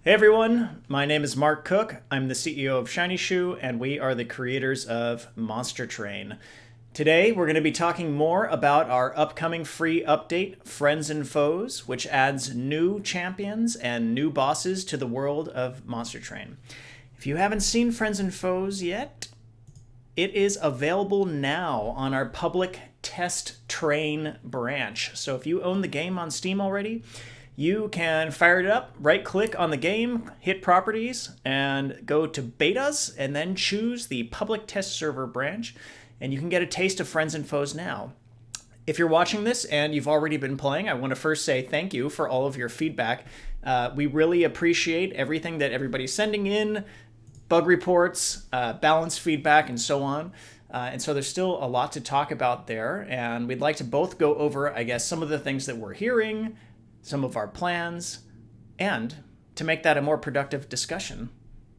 Hey everyone, my name is Mark Cook. I'm the CEO of Shiny Shoe, and we are the creators of Monster Train. Today, we're going to be talking more about our upcoming free update, Friends and Foes, which adds new champions and new bosses to the world of Monster Train. If you haven't seen Friends and Foes yet, it is available now on our public test train branch. So if you own the game on Steam already, you can fire it up, right click on the game, hit properties, and go to betas, and then choose the public test server branch, and you can get a taste of Friends and Foes now. If you're watching this and you've already been playing, I want to first say thank you for all of your feedback. We really appreciate everything that everybody's sending in, bug reports, balance feedback, and so on. And so there's still a lot to talk about there, and we'd like to both go over, I guess, some of the things that we're hearing, some of our plans, and to make that a more productive discussion,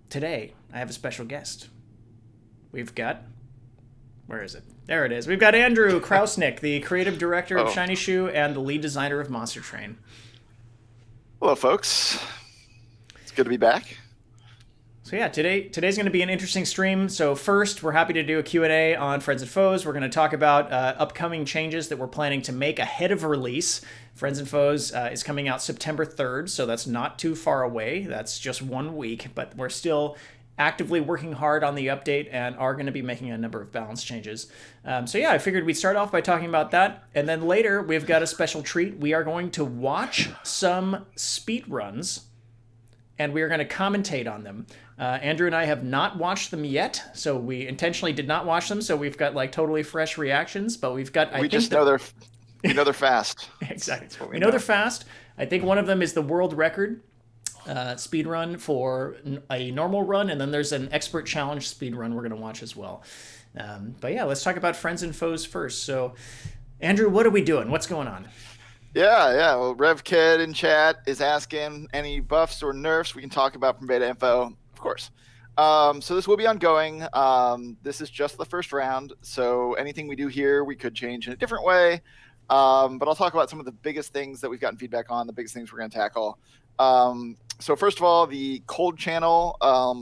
today I have a special guest. We've got, where is it? There it is. We've got Andrew Krausnick, the creative director of Shiny Shoe and the lead designer of Monster Train. Hello, folks. It's good to be back. So yeah, today's going to be an interesting stream. So first, we're happy to do a Q&A on Friends and Foes. We're going to talk about upcoming changes that we're planning to make ahead of release. Friends and Foes is coming out September 3rd, so that's not too far away. That's just 1 week, but we're still actively working hard on the update and are going to be making a number of balance changes. So yeah, I figured we'd start off by talking about that. And then later, we've got a special treat. We are going to watch some speedruns, and we are going to commentate on them. Andrew and I have not watched them yet, so we intentionally did not watch them, so we've got like totally fresh reactions, but we've got... We know they're fast. Exactly. We know they're fast. I think one of them is the world record speed run for a normal run, and then there's an expert challenge speed run we're going to watch as well. But yeah, let's talk about Friends and Foes first. So, Andrew, what are we doing? What's going on? Yeah. Well, RevKid in chat is asking any buffs or nerfs we can talk about from beta info. Of course. So this will be ongoing. This is just the first round, so anything we do here we could change in a different way. But I'll talk about some of the biggest things that we've gotten feedback on, the biggest things we're going to tackle. So first of all, the cold channel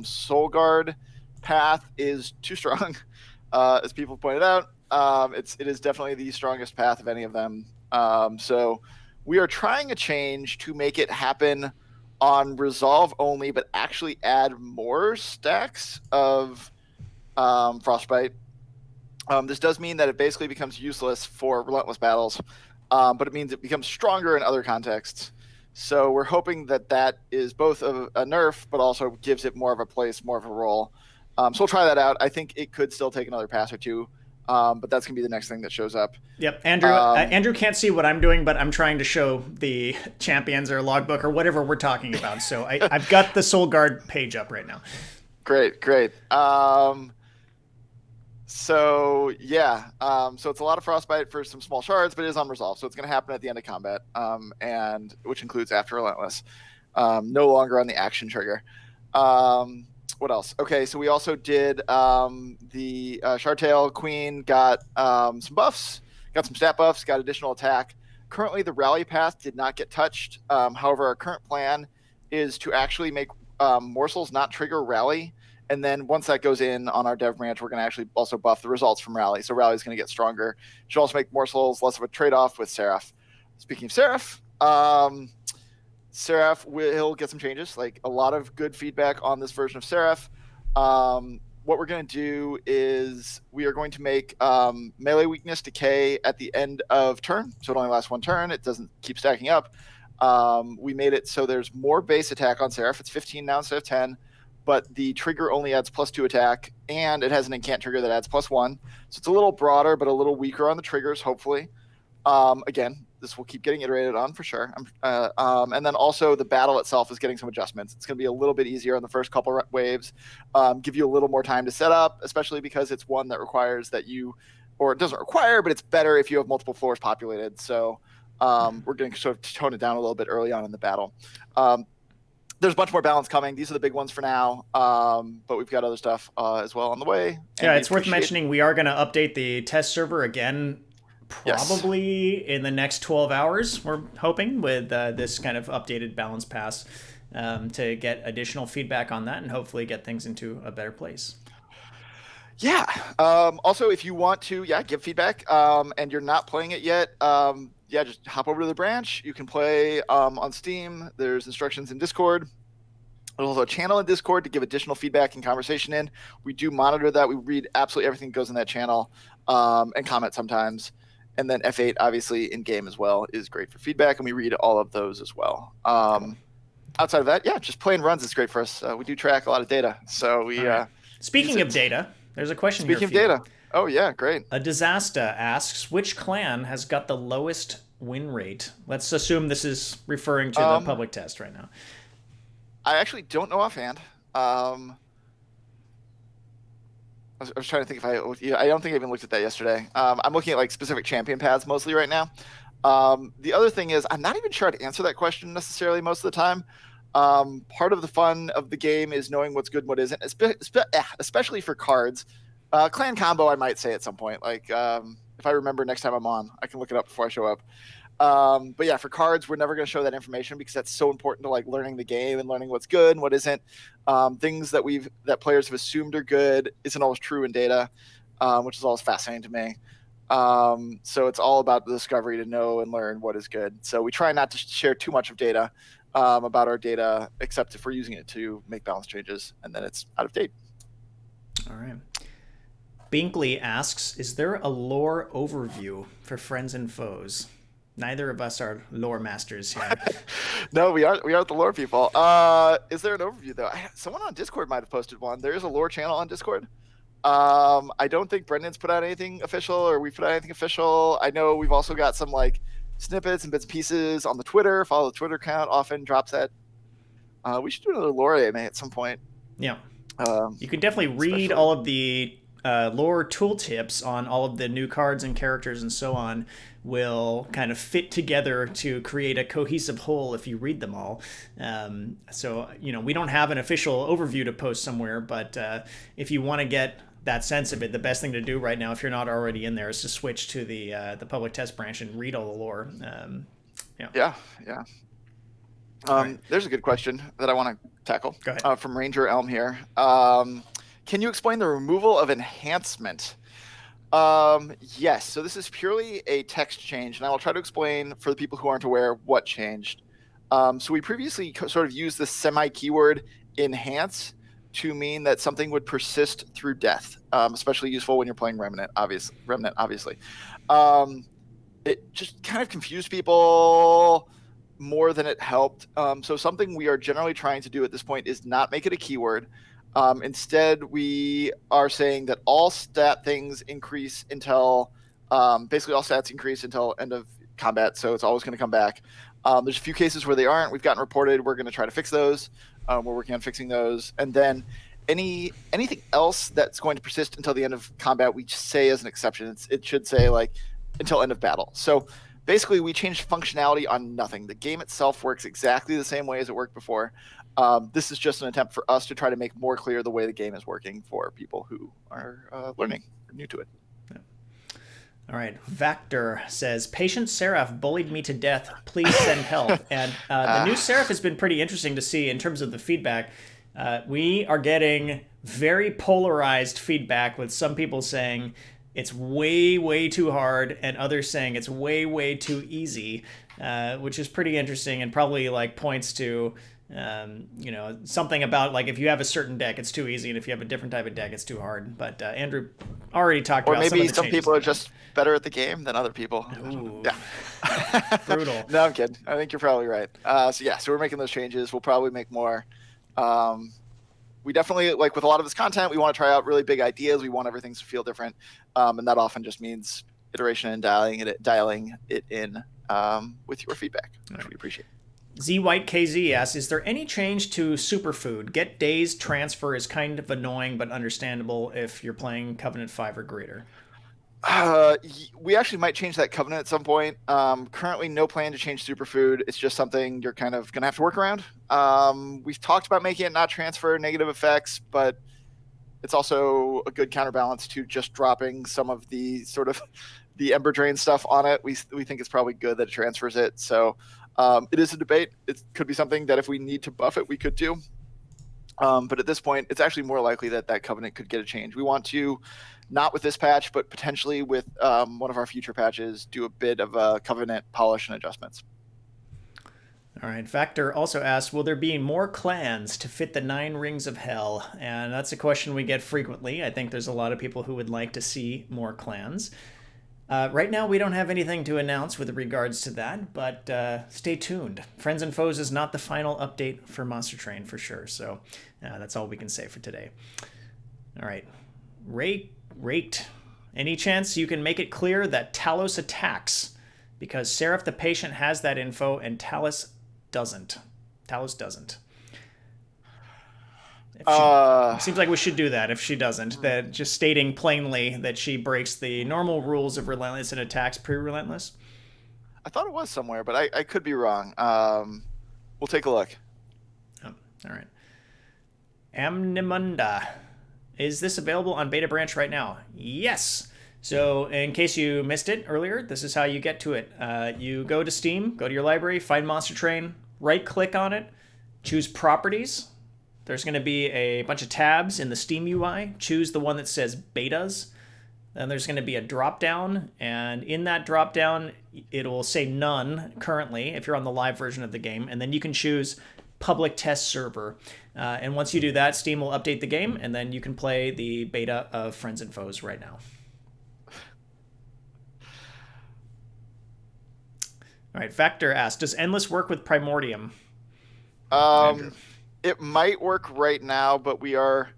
Soul Guard path is too strong, as people pointed out. It is definitely the strongest path of any of them. So we are trying a change to make it happen on resolve only, but actually add more stacks of frostbite. This does mean that it basically becomes useless for relentless battles, but it means it becomes stronger in other contexts. So we're hoping that that is both a nerf, but also gives it more of a place, more of a role. So we'll try that out. I think it could still take another pass or two, but that's going to be the next thing that shows up. Yep. Andrew can't see what I'm doing, but I'm trying to show the champions or logbook or whatever we're talking about. So I've got the Soul Guard page up right now. Great. So it's a lot of frostbite for some small shards, but it is on resolve, so it's going to happen at the end of combat, and which includes after relentless, no longer on the action trigger. What else? Okay, so we also did the Shartail Queen got some buffs, got some stat buffs, got additional attack. Currently, the rally path did not get touched. However, our current plan is to actually make morsels not trigger rally. And then once that goes in on our dev branch, we're going to actually also buff the results from Rally. So Rally is going to get stronger. Should also make morsels less of a trade-off with Seraph. Speaking of Seraph, Seraph will get some changes, like a lot of good feedback on this version of Seraph. What we're going to do is we are going to make melee weakness decay at the end of turn. So it only lasts one turn. It doesn't keep stacking up. We made it so there's more base attack on Seraph. It's 15 now instead of 10. But the trigger only adds +2 attack, and it has an incant trigger that adds +1. So it's a little broader, but a little weaker on the triggers, hopefully. Again, this will keep getting iterated on for sure. And then also the battle itself is getting some adjustments. It's going to be a little bit easier on the first couple waves, give you a little more time to set up, especially because it's one that requires that you, or it doesn't require, but it's better if you have multiple floors populated. So we're going to sort of tone it down a little bit early on in the battle. There's a bunch more balance coming. These are the big ones for now, but we've got other stuff as well on the way. Yeah, it's worth mentioning we are going to update the test server again probably in the next 12 hours, we're hoping, with this kind of updated balance pass. to get additional feedback on that and hopefully get things into a better place. Yeah. Also, if you want to, give feedback, and you're not playing it yet, just hop over to the branch. You can play on Steam. There's instructions in Discord. There's also a channel in Discord to give additional feedback and conversation in. We do monitor that. We read absolutely everything that goes in that channel, and comment sometimes. And then F8, obviously, in game as well, is great for feedback, and we read all of those as well. Outside of that, just playing runs is great for us. We do track a lot of data. So we. Right. Speaking of data, there's a question Speaking here. Speaking of data. Oh, yeah, great. A Disaster asks, which clan has got the lowest win rate? Let's assume this is referring to the public test right now. I actually don't know offhand. I was trying to think if I don't think I even looked at that yesterday. I'm looking at like specific champion paths mostly right now. The other thing is I'm not even sure how to answer that question necessarily most of the time. Part of the fun of the game is knowing what's good and what isn't, especially for cards. Clan combo, I might say at some point. Like if I remember next time I'm on, I can look it up before I show up. But yeah, for cards, we're never going to show that information because that's so important to like learning the game and learning what's good and what isn't. Things that players have assumed are good isn't always true in data, which is always fascinating to me. So it's all about the discovery to know and learn what is good. So we try not to share too much of data about our data, except if we're using it to make balance changes, and then it's out of date. All right. Binkley asks, is there a lore overview for friends and foes? Neither of us are lore masters here. No, we aren't the lore people. Is there an overview though? Someone on Discord might have posted one. There is a lore channel on Discord. I don't think Brendan's put out anything official, or we put out anything official. I know we've also got some like snippets and bits and pieces on the Twitter. Follow the Twitter account. Often drops that. We should do another lore AMA at some point. Yeah. You can definitely read all of the lore tooltips on all of the new cards and characters and so on. Will kind of fit together to create a cohesive whole if you read them all. So, we don't have an official overview to post somewhere, but if you want to get that sense of it, the best thing to do right now, if you're not already in there, is to switch to the public test branch and read all the lore. Yeah. Right. There's a good question that I want to tackle. Go ahead. From Ranger Elm here. Can you explain the removal of enhancement? Yes. So this is purely a text change, and I will try to explain for the people who aren't aware what changed. So we previously sort of used the semi-keyword enhance to mean that something would persist through death, especially useful when you're playing Remnant, obviously. It just kind of confused people more than it helped. So something we are generally trying to do at this point is not make it a keyword. Instead, we are saying that all stat things increase until basically all stats increase until end of combat. So it's always going to come back. There's a few cases where they aren't. We've gotten reported. We're going to try to fix those. We're working on fixing those. And then anything else that's going to persist until the end of combat, we say as an exception. It should say like until end of battle. So basically, we changed functionality on nothing. The game itself works exactly the same way as it worked before. This is just an attempt for us to try to make more clear the way the game is working for people who are learning or new to it. Yeah. All right. Vactor says, Patient Seraph bullied me to death. Please send help. And the new Seraph has been pretty interesting to see in terms of the feedback. We are getting very polarized feedback with some people saying it's way, way too hard and others saying it's way, way too easy, which is pretty interesting and probably like points to something about like if you have a certain deck, it's too easy, and if you have a different type of deck, it's too hard. But Andrew already talked about maybe some people are just better at the game than other people. Ooh. Yeah. Brutal. No, I'm kidding. I think you're probably right. So we're making those changes. We'll probably make more. We definitely, like with a lot of this content, we want to try out really big ideas. We want everything to feel different. And that often just means iteration and dialing it in with your feedback, which we appreciate. Z White KZ asks, is there any change to Superfood? Get days transfer is kind of annoying but understandable if you're playing Covenant 5 or greater. We actually might change that Covenant at some point. Currently, no plan to change Superfood. It's just something you're kind of going to have to work around. We've talked about making it not transfer negative effects, but it's also a good counterbalance to just dropping some of the sort of the Ember Drain stuff on it. We think it's probably good that it transfers it. So It is a debate. It could be something that if we need to buff it, we could do. But at this point, it's actually more likely that that covenant could get a change. We want to, not with this patch, but potentially with one of our future patches, do a bit of a covenant polish and adjustments. All right. Factor also asks, will there be more clans to fit the 9 rings of hell? And that's a question we get frequently. I think there's a lot of people who would like to see more clans. Right now, we don't have anything to announce with regards to that, but stay tuned. Friends and Foes is not the final update for Monster Train for sure, so that's all we can say for today. All right. Rate. Any chance you can make it clear that Talos attacks? Because Seraph the Patient has that info and Talos doesn't. Seems like we should do that if she doesn't. That just stating plainly that she breaks the normal rules of Relentless and attacks pre-Relentless. I thought it was somewhere, but I could be wrong. We'll take a look. Oh, all right. Amnimunda. Is this available on Beta Branch right now? Yes. So in case you missed it earlier, this is how you get to it. You go to Steam, go to your library, find Monster Train, right-click on it, choose Properties. There's going to be a bunch of tabs in the Steam UI. Choose the one that says Betas. Then there's going to be a drop-down, and in that drop-down, it'll say None currently if you're on the live version of the game, and then you can choose Public Test Server. And once you do that, Steam will update the game, and then you can play the beta of Friends and Foes right now. All right, Factor asks, does Endless work with Primordium? It might work right now, but we are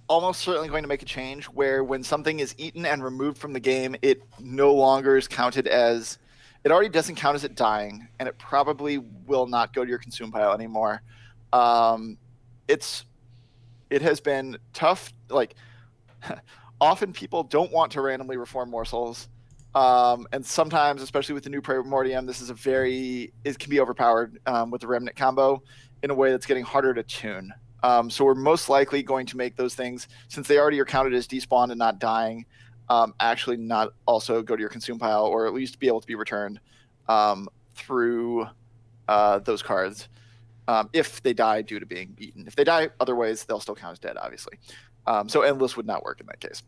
almost certainly going to make a change where when something is eaten and removed from the game, it no longer is counted as... It already doesn't count as it dying, and it probably will not go to your consume pile anymore. It has been tough. Like, often people don't want to randomly reform morsels. And sometimes, especially with the new Primordium, it can be overpowered with the Remnant combo in a way that's getting harder to tune. So we're most likely going to make those things, since they already are counted as despawned and not dying, actually not also go to your consume pile, or at least be able to be returned through those cards if they die due to being eaten. If they die other ways, they'll still count as dead, obviously. So Endless would not work in that case.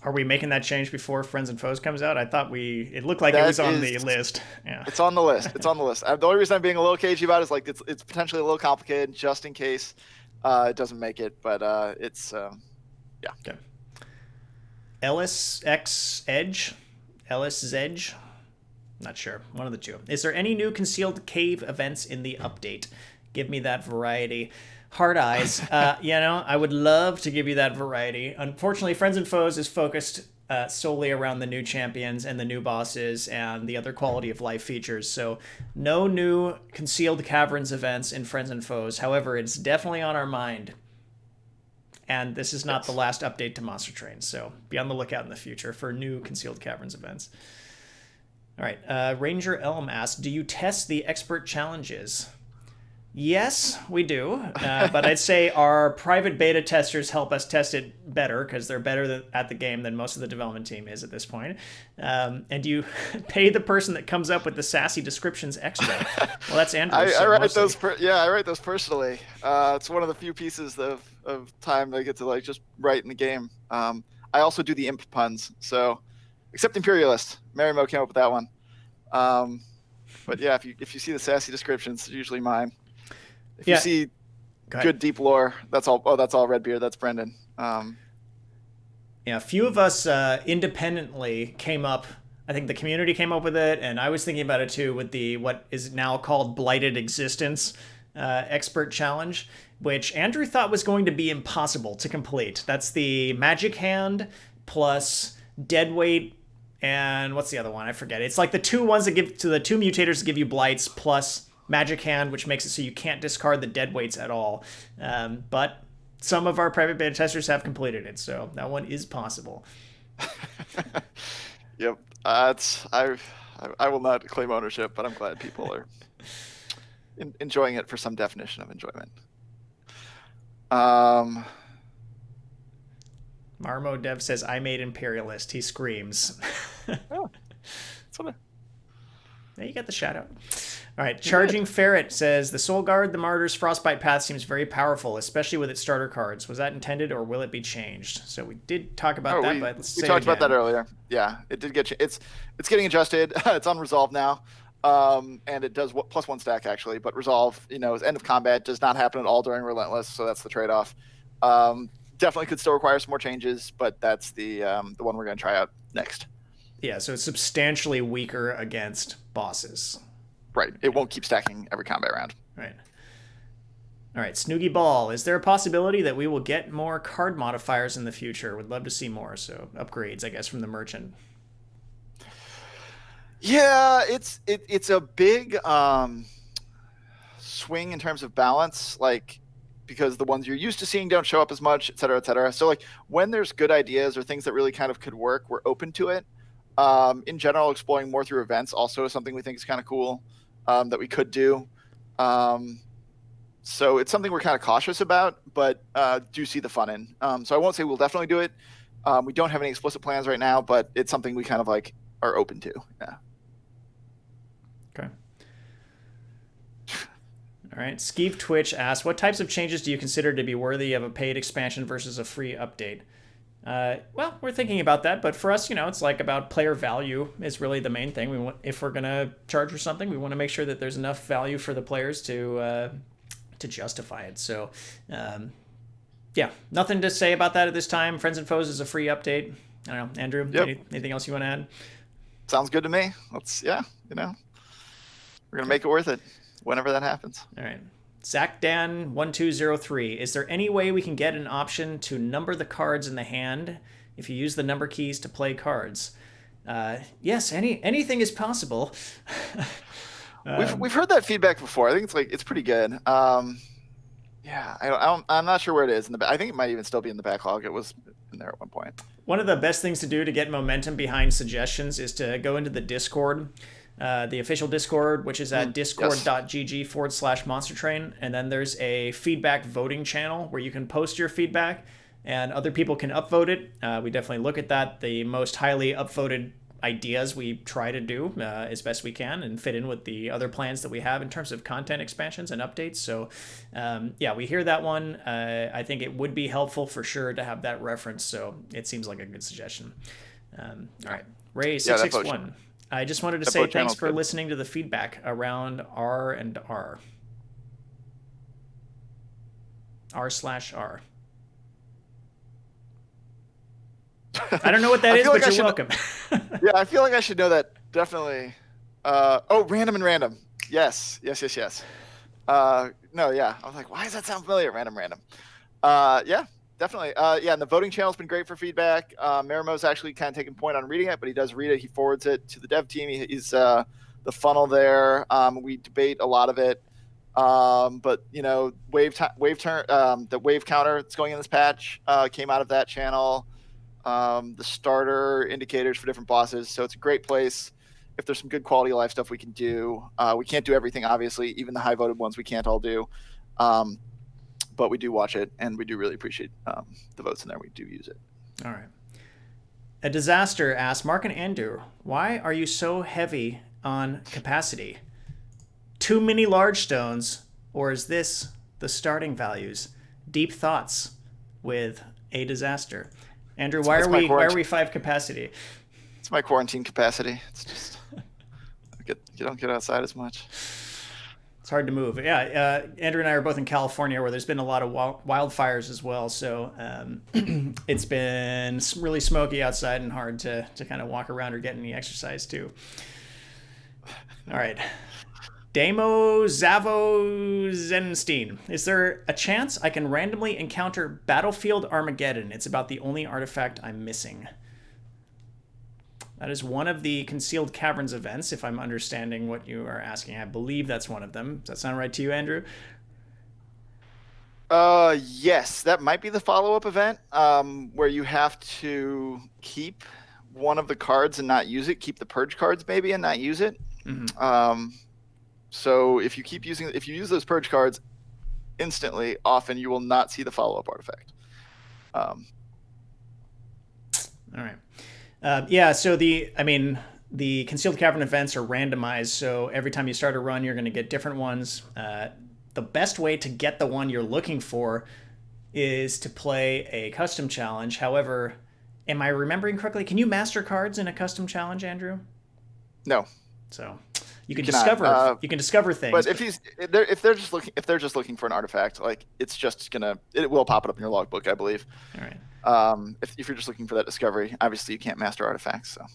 Are we making that change before Friends and Foes comes out? I thought it looked like it was on the list. Yeah. It's on the list. It's on the list. The only reason I'm being a little cagey about it is like it's potentially a little complicated just in case it doesn't make it, but it's yeah. Okay. Ellis X Edge? Ellis Edge? Not sure. One of the two. Is there any new concealed cave events in the update? Give me that variety. Hard eyes. I would love to give you that variety. Unfortunately, Friends and Foes is focused solely around the new champions and the new bosses and the other quality of life features. So no new Concealed Caverns events in Friends and Foes. However, it's definitely on our mind. And this is not the last update to Monster Train. So be on the lookout in the future for new Concealed Caverns events. All right. Ranger Elm asks, do you test the expert challenges? Yes, we do, but I'd say our private beta testers help us test it better because they're better at the game than most of the development team is at this point. And you pay the person that comes up with the sassy descriptions extra. Well, that's Andrew. I write those. I write those personally. It's one of the few pieces of time I get to like just write in the game. I also do the imp puns. So, except Imperialist, Mary Mo came up with that one. But yeah, if you see the sassy descriptions, it's usually mine. If you see good deep lore, that's all. Oh, that's all Redbeard. That's Brendan. Yeah, a few of us independently came up. I think the community came up with it, and I was thinking about it too with the what is now called Blighted Existence expert challenge, which Andrew thought was going to be impossible to complete. That's the magic hand plus deadweight, and what's the other one? I forget. It's like the two ones that give to the two mutators that give you blights plus Magic Hand, which makes it so you can't discard the dead weights at all. But some of our private beta testers have completed it, so that one is possible. Yep. I will not claim ownership, but I'm glad people are enjoying it for some definition of enjoyment. Marmo Dev says, I made Imperialist. He screams. Oh, that's what Yeah, you got the shout out. All right, Charging Ferret says the Soul Guard, the Martyr's Frostbite Path seems very powerful, especially with its starter cards. Was that intended, or will it be changed? So we did talk about Oh, that, we but let's we say it talked about that again. earlier. Yeah, it did get it's getting adjusted. It's unresolved now, and it does plus one stack actually. But resolve, is end of combat, does not happen at all during Relentless, so that's the trade off. Definitely could still require some more changes, but that's the one we're going to try out next. Yeah, so it's substantially weaker against bosses. Right, it won't keep stacking every combat round. Right. All right, Snoogie Ball. Is there a possibility that we will get more card modifiers in the future? Would love to see more. So upgrades, I guess, from the merchant. Yeah, it's a big swing in terms of balance, like because the ones you're used to seeing don't show up as much, et cetera, et cetera. So like when there's good ideas or things that really kind of could work, we're open to it. In general, exploring more through events also is something we think is kind of cool that we could do. So it's something we're kind of cautious about, but do see the fun in. So I won't say we'll definitely do it. We don't have any explicit plans right now, but it's something we kind of like are open to. Yeah. Okay. All right. Skeeve Twitch asks, what types of changes do you consider to be worthy of a paid expansion versus a free update? Well, we're thinking about that, but for us, it's like about player value is really the main thing. If we're gonna charge for something, we want to make sure that there's enough value for the players to justify it. So, yeah, nothing to say about that at this time. Friends and Foes is a free update. I don't know, Andrew. Yep. Anything else you want to add? Sounds good to me. We're gonna make it worth it whenever that happens. All right. ZachDan1203. Is there any way we can get an option to number the cards in the hand if you use the number keys to play cards? Yes, anything is possible. We've heard that feedback before. I think it's pretty good. Yeah, I'm not sure where it is in the. I think it might even still be in the backlog. It was in there at one point. One of the best things to do to get momentum behind suggestions is to go into the Discord. The official Discord, which is at discord.gg/monstertrain. And then there's a feedback voting channel where you can post your feedback and other people can upvote it. We definitely look at that. The most highly upvoted ideas we try to do as best we can and fit in with the other plans that we have in terms of content expansions and updates. So yeah, we hear that one. I think it would be helpful for sure to have that reference. So it seems like a good suggestion. All right. Ray661. I just wanted to say thanks for listening to the feedback around R and R. R/R. I don't know what that is, but you're welcome. Yeah, I feel like I should know that. Definitely. Random and random. Yes. No, yeah. I was like, why does that sound familiar? Random. Yeah. Definitely. Yeah, and the voting channel's been great for feedback. Marimo's actually kind of taking point on reading it, but he does read it. He forwards it to the dev team. He's the funnel there. We debate a lot of it. But the wave counter that's going in this patch came out of that channel. The starter indicators for different bosses. So it's a great place. If there's some good quality of life stuff we can do. We can't do everything, obviously. Even the high voted ones we can't all do. But we do watch it, and we do really appreciate the votes in there. We do use it. All right. A Disaster asks, Mark and Andrew, why are you so heavy on capacity? Too many large stones, or is this the starting values? Deep thoughts with A Disaster. Andrew, why are we 5 capacity? It's my quarantine capacity. It's just you don't get outside as much. It's hard to move. Yeah, Andrew and I are both in California where there's been a lot of wildfires as well. So it's been really smoky outside and hard to kind of walk around or get any exercise too. All right. Damo Zavo Zenstein. Is there a chance I can randomly encounter Battlefield Armageddon? It's about the only artifact I'm missing. That is one of the Concealed Caverns events, if I'm understanding what you are asking. I believe that's one of them. Does that sound right to you, Andrew? Yes, that might be the follow-up event where you have to keep one of the cards and not use it. Keep the purge cards maybe and not use it. Mm-hmm. So if you use those purge cards instantly, often you will not see the follow-up artifact. All right. Yeah, so the concealed cavern events are randomized, so every time you start a run, you're going to get different ones. The best way to get the one you're looking for is to play a custom challenge. However, am I remembering correctly? Can you master cards in a custom challenge, Andrew? No. So you can discover you can discover things. But if they're just looking for an artifact, like it will pop it up in your logbook, I believe. All right. If you're just looking for that discovery, obviously you can't master artifacts. So,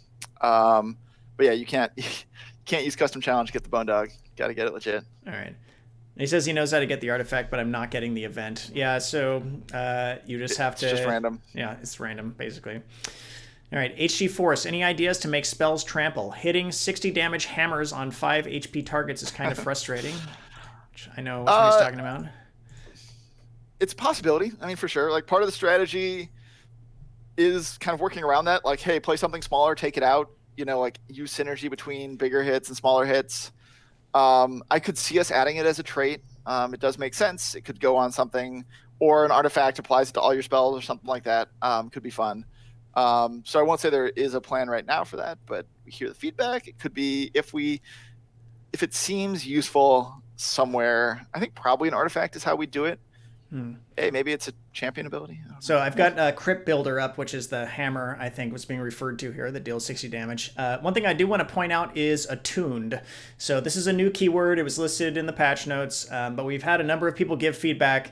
but yeah, you can't use custom challenge to get the bone dog. Got to get it legit. All right. He says he knows how to get the artifact, but I'm not getting the event. Yeah, so you just have to... It's just random. Yeah, it's random, basically. All right, HG Force. Any ideas to make spells trample? Hitting 60 damage hammers on 5 HP targets is kind of frustrating. Which I know what he's talking about. It's a possibility. I mean, for sure. Like, part of the strategy is kind of working around that. Like, hey, play something smaller, take it out. Like, use synergy between bigger hits and smaller hits. I could see us adding it as a trait. It does make sense. It could go on something, or an artifact applies it to all your spells or something like that. Could be fun. So I won't say there is a plan right now for that, but we hear the feedback. It could be if it seems useful somewhere. I think probably an artifact is how we do it. Hey, maybe it's a champion ability. So I've got a Crypt Builder up, which is the hammer, I think, was being referred to here, that deals 60 damage. One thing I do want to point out is attuned. So this is a new keyword. It was listed in the patch notes, but we've had a number of people give feedback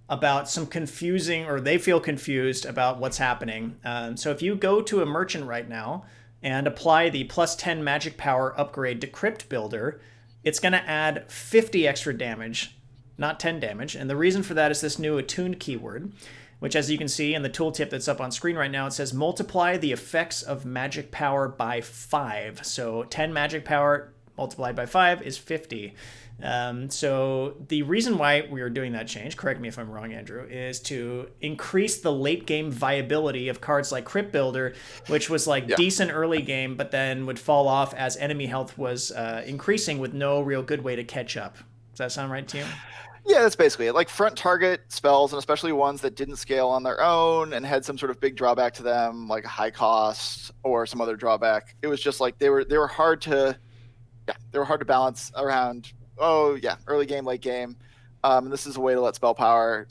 about some confusing, or they feel confused about what's happening. So if you go to a merchant right now and apply the plus 10 magic power upgrade to Crypt Builder, it's going to add 50 extra damage, not 10 damage. And the reason for that is this new attuned keyword, which, as you can see in the tooltip that's up on screen right now, it says multiply the effects of magic power by 5. So 10 magic power multiplied by 5 is 50. So the reason why we are doing that change, correct me if I'm wrong, Andrew, is to increase the late game viability of cards like Crypt Builder, which was decent early game, but then would fall off as enemy health was increasing with no real good way to catch up. Does that sound right to you? Yeah, that's basically it. Like, front target spells, and especially ones that didn't scale on their own and had some sort of big drawback to them, like a high cost or some other drawback. It was just like they were hard to balance around. Oh yeah, early game, late game, and this is a way to let spell power,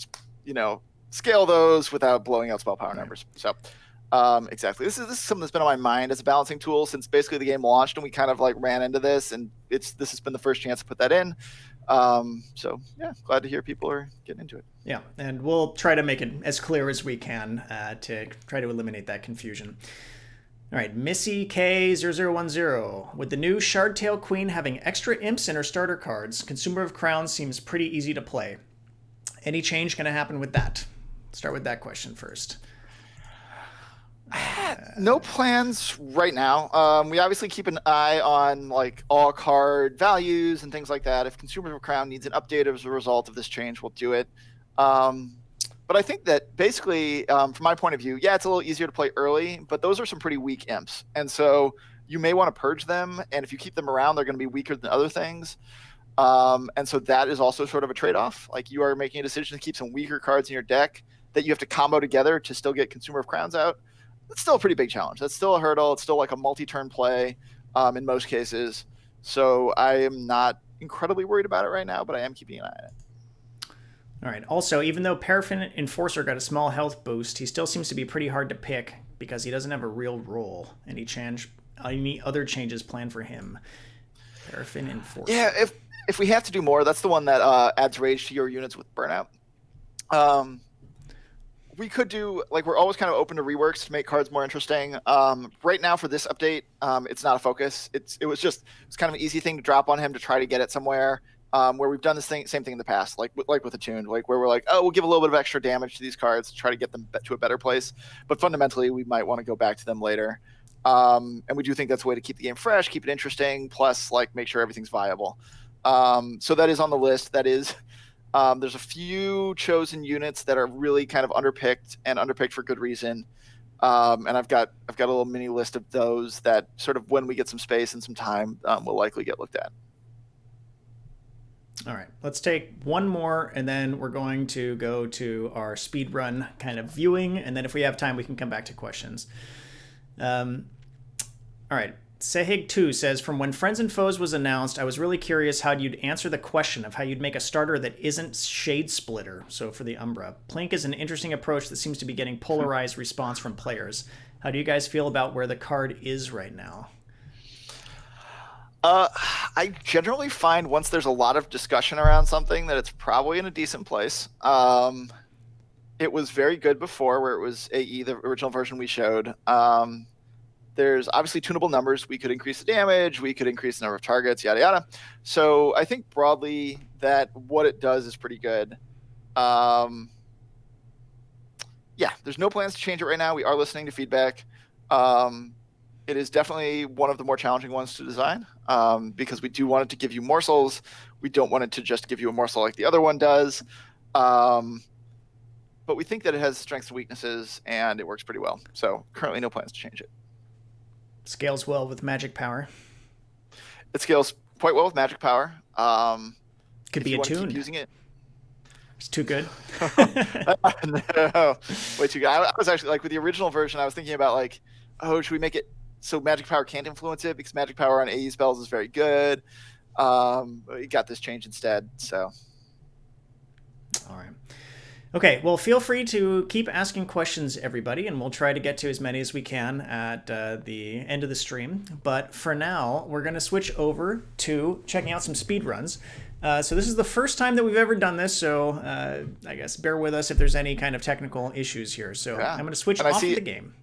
scale those without blowing out spell power numbers. So, exactly, this is something that's been on my mind as a balancing tool since basically the game launched, and we kind of ran into this, and this has been the first chance to put that in. So yeah, glad to hear people are getting into it. Yeah, and we'll try to make it as clear as we can to try to eliminate that confusion. All right, Missy K0010. With the new Shardtail Queen having extra imps in her starter cards, Consumer of Crowns seems pretty easy to play. Any change going to happen with that? Start with that question first. No plans right now. We obviously keep an eye on all card values and things like that. If Consumer of Crown needs an update as a result of this change, we'll do it. But I think that basically, from my point of view, yeah, it's a little easier to play early, but those are some pretty weak imps. And so you may want to purge them, and if you keep them around, they're going to be weaker than other things. And so that is also sort of a trade-off. Like, you are making a decision to keep some weaker cards in your deck that you have to combo together to still get Consumer of Crowns out. That's still a pretty big challenge. That's still a hurdle. It's still a multi-turn play in most cases. So I am not incredibly worried about it right now, but I am keeping an eye on it. All right. Also, even though Paraffin Enforcer got a small health boost, he still seems to be pretty hard to pick because he doesn't have a real role. Any other changes planned for him? Paraffin Enforcer. Yeah, if we have to do more, that's the one that adds rage to your units with burnout. We could do, we're always kind of open to reworks to make cards more interesting. Right now for this update, it's not a focus. It's kind of an easy thing to drop on him to try to get it somewhere. Where we've done same thing in the past, like with Attuned, where we're we'll give a little bit of extra damage to these cards to try to get them to a better place. But fundamentally, we might want to go back to them later. And we do think that's a way to keep the game fresh, keep it interesting, plus make sure everything's viable. So that is on the list. That is, there's a few chosen units that are really kind of underpicked for good reason. And I've got a little mini list of those that sort of, when we get some space and some time, will likely get looked at. All right, let's take one more, and then we're going to go to our speed run kind of viewing, and then if we have time, we can come back to questions. All right, Sehig2 says, from when Friends and Foes was announced, I was really curious how you'd answer the question of how you'd make a starter that isn't Shade Splitter, so for the Umbra. Plink is an interesting approach that seems to be getting polarized response from players. How do you guys feel about where the card is right now? I generally find once there's a lot of discussion around something that it's probably in a decent place. It was very good before, where it was AE, the original version we showed. There's obviously tunable numbers. We could increase the damage. We could increase the number of targets, yada, yada. So I think broadly that what it does is pretty good. Yeah, there's no plans to change it right now. We are listening to feedback. It is definitely one of the more challenging ones to design because we do want it to give you morsels. We don't want it to just give you a morsel like the other one does. But we think that it has strengths and weaknesses, and it works pretty well. So currently no plans to change it. Scales well with magic power. It scales quite well with magic power. Could be attuned. Using it. It's too good. No, way too good. I was actually like with the original version. I was thinking about like, oh, should we make it so magic power can't influence it because magic power on AE spells is very good. We got this change instead. So. All right. Okay, well, feel free to keep asking questions, everybody, and we'll try to get to as many as we can at the end of the stream. But for now, we're going to switch over to checking out some speedruns. So this is the first time that we've ever done this, so I guess bear with us if there's any kind of technical issues here. So yeah. I'm going to switch off the game.